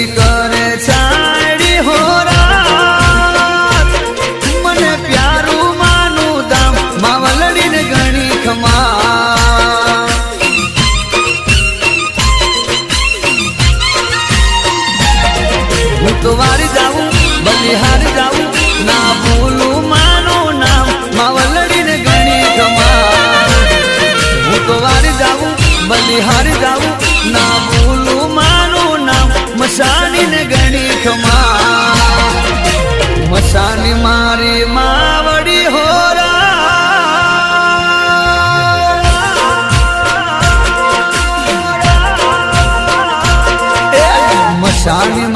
ઈ કરે છાડી હો રાત મને પ્યારું માનું દામ માવલડીને ગણી ખમા હું તો વારી જાઉં બલિહારી જાઉં ના ભૂલું માનું નામ માવલડીને ગણી ખમા હું તો વારી જાઉં બલિહારી જાઉં ના ભૂલું માનું નામ મસાણીને ગણી ખમા મસાણી મારી માવડી હોરા મસાણી